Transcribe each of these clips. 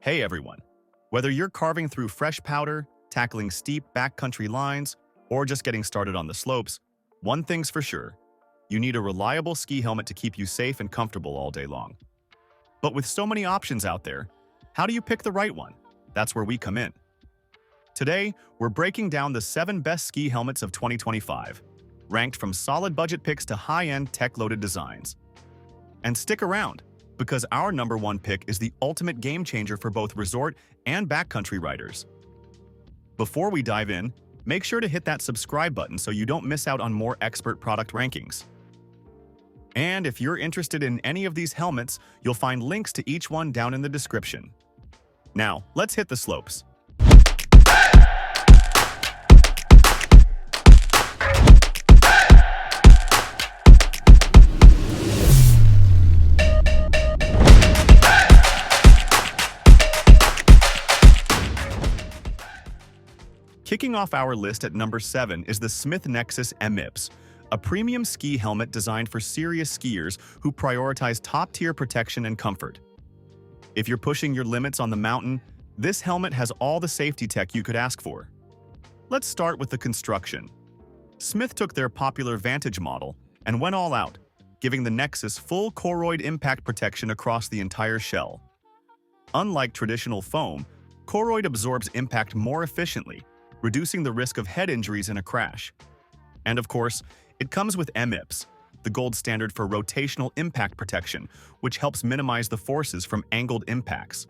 Hey everyone! Whether you're carving through fresh powder, tackling steep backcountry lines, or just getting started on the slopes, one thing's for sure. You need a reliable ski helmet to keep you safe and comfortable all day long. But with so many options out there, how do you pick the right one? That's where we come in. Today, we're breaking down the 7 best ski helmets of 2025, ranked from solid budget picks to high-end tech-loaded designs. And stick around, because our number 1 pick is the ultimate game changer for both resort and backcountry riders. Before we dive in, make sure to hit that subscribe button so you don't miss out on more expert product rankings. And if you're interested in any of these helmets, you'll find links to each one down in the description. Now, let's hit the slopes. Kicking off our list at number 7 is the Smith Nexus MIPS, a premium ski helmet designed for serious skiers who prioritize top-tier protection and comfort. If you're pushing your limits on the mountain, this helmet has all the safety tech you could ask for. Let's start with the construction. Smith took their popular Vantage model and went all out, giving the Nexus full choroid impact protection across the entire shell. Unlike traditional foam, choroid absorbs impact more efficiently, reducing the risk of head injuries in a crash. And of course, it comes with MIPS, the gold standard for rotational impact protection, which helps minimize the forces from angled impacts.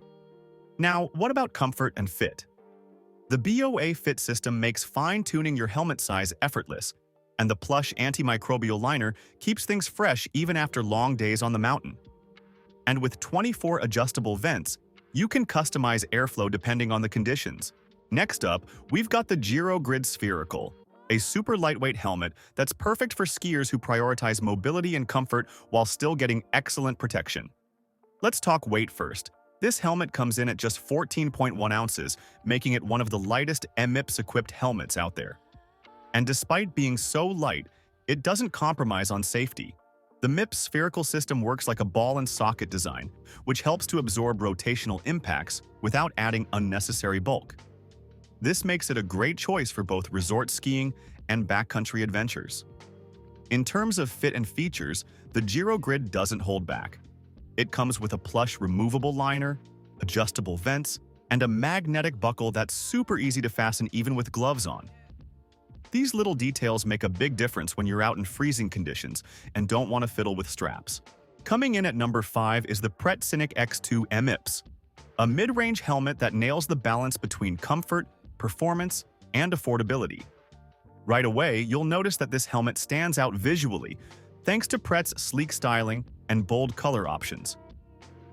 Now, what about comfort and fit? The BOA Fit system makes fine-tuning your helmet size effortless, and the plush antimicrobial liner keeps things fresh even after long days on the mountain. And with 24 adjustable vents, you can customize airflow depending on the conditions. Next up, we've got the Giro Grid Spherical, a super lightweight helmet that's perfect for skiers who prioritize mobility and comfort while still getting excellent protection. Let's talk weight first. This helmet comes in at just 14.1 ounces, making it one of the lightest MIPS-equipped helmets out there. And despite being so light, it doesn't compromise on safety. The MIPS spherical system works like a ball and socket design, which helps to absorb rotational impacts without adding unnecessary bulk. This makes it a great choice for both resort skiing and backcountry adventures. In terms of fit and features, the Giro Grid doesn't hold back. It comes with a plush removable liner, adjustable vents, and a magnetic buckle that's super easy to fasten even with gloves on. These little details make a big difference when you're out in freezing conditions and don't want to fiddle with straps. Coming in at number 5 is the Pret Cynic X2 MIPS, a mid-range helmet that nails the balance between comfort, performance, and affordability. Right away, you'll notice that this helmet stands out visually, thanks to Pret's sleek styling and bold color options.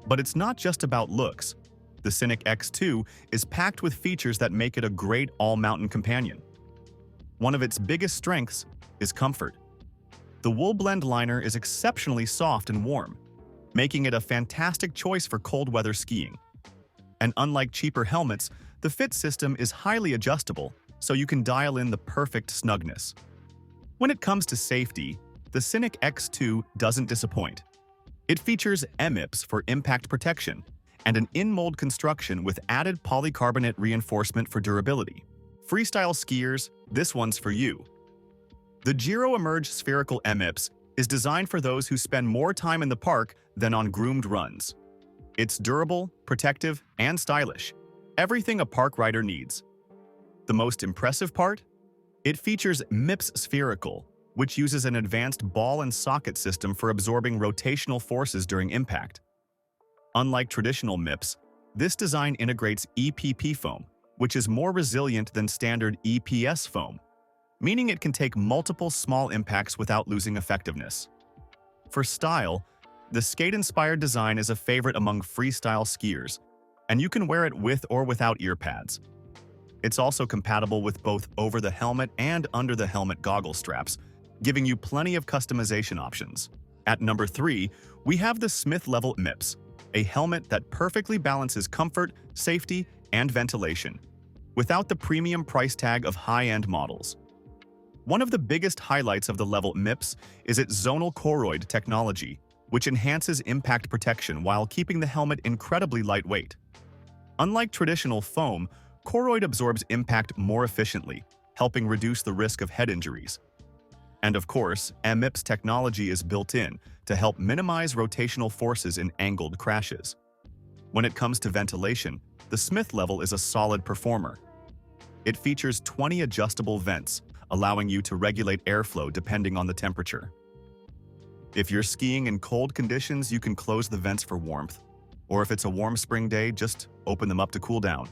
But it's not just about looks. The Cynic X2 is packed with features that make it a great all-mountain companion. One of its biggest strengths is comfort. The wool blend liner is exceptionally soft and warm, making it a fantastic choice for cold weather skiing. And unlike cheaper helmets, the fit system is highly adjustable, so you can dial in the perfect snugness. When it comes to safety, the Cynic X2 doesn't disappoint. It features MIPS for impact protection and an in-mold construction with added polycarbonate reinforcement for durability. Freestyle skiers, this one's for you. The Giro Emerge Spherical MIPS is designed for those who spend more time in the park than on groomed runs. It's durable, protective, and stylish. Everything a park rider needs. The most impressive part? It features MIPS Spherical, which uses an advanced ball and socket system for absorbing rotational forces during impact. Unlike traditional MIPS, this design integrates EPP foam, which is more resilient than standard EPS foam, meaning it can take multiple small impacts without losing effectiveness. For style, the skate-inspired design is a favorite among freestyle skiers, and you can wear it with or without ear pads. It's also compatible with both over-the-helmet and under-the-helmet goggle straps, giving you plenty of customization options. At number 3, we have the Smith Level MIPS, a helmet that perfectly balances comfort, safety, and ventilation, without the premium price tag of high-end models. One of the biggest highlights of the Level MIPS is its zonal choroid technology, which enhances impact protection while keeping the helmet incredibly lightweight. Unlike traditional foam, Koroyd absorbs impact more efficiently, helping reduce the risk of head injuries. And of course, MIPS technology is built in to help minimize rotational forces in angled crashes. When it comes to ventilation, the Smith level is a solid performer. It features 20 adjustable vents, allowing you to regulate airflow depending on the temperature. If you're skiing in cold conditions, you can close the vents for warmth, or if it's a warm spring day, just open them up to cool down.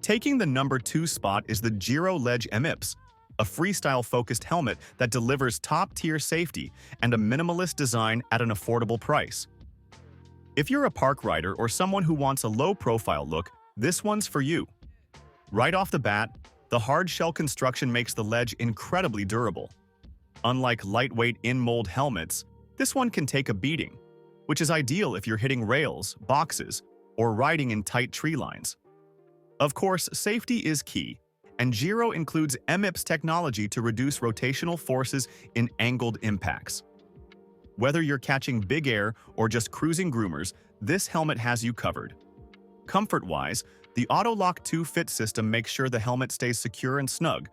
Taking the number 2 spot is the Giro Grid MIPS, a freestyle-focused helmet that delivers top-tier safety and a minimalist design at an affordable price. If you're a park rider or someone who wants a low-profile look, this one's for you. Right off the bat, the hard shell construction makes the ledge incredibly durable. Unlike lightweight in-mold helmets, this one can take a beating, which is ideal if you're hitting rails, boxes, or riding in tight tree lines. Of course, safety is key, and Giro includes MIPS technology to reduce rotational forces in angled impacts. Whether you're catching big air or just cruising groomers, this helmet has you covered. Comfort-wise, the Auto-Lock 2 fit system makes sure the helmet stays secure and snug,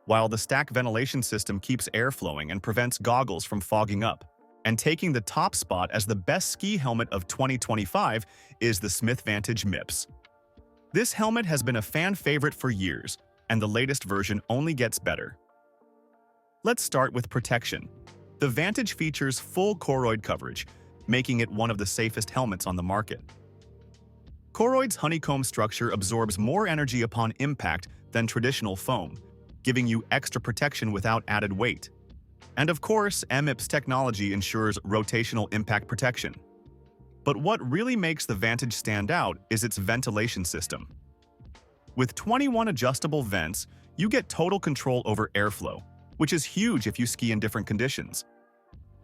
while the stack ventilation system keeps air flowing and prevents goggles from fogging up. And taking the top spot as the best ski helmet of 2025 is the Smith Vantage MIPS. This helmet has been a fan favorite for years, and the latest version only gets better. Let's start with protection. The Vantage features full Koroyd coverage, making it one of the safest helmets on the market. Koroyd's honeycomb structure absorbs more energy upon impact than traditional foam, giving you extra protection without added weight. And of course, MIPS technology ensures rotational impact protection. But what really makes the Vantage stand out is its ventilation system. With 21 adjustable vents, you get total control over airflow, which is huge if you ski in different conditions.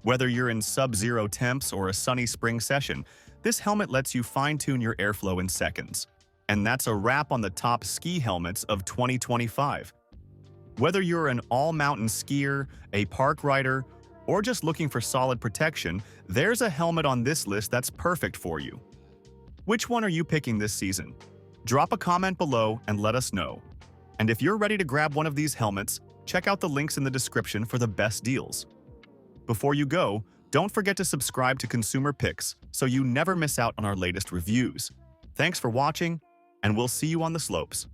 Whether you're in sub-zero temps or a sunny spring session, this helmet lets you fine-tune your airflow in seconds. And that's a wrap on the top ski helmets of 2025. Whether you're an all-mountain skier, a park rider, or just looking for solid protection, there's a helmet on this list that's perfect for you. Which one are you picking this season? Drop a comment below and let us know. And if you're ready to grab one of these helmets, check out the links in the description for the best deals. Before you go, don't forget to subscribe to Consumer Picks so you never miss out on our latest reviews. Thanks for watching, and we'll see you on the slopes.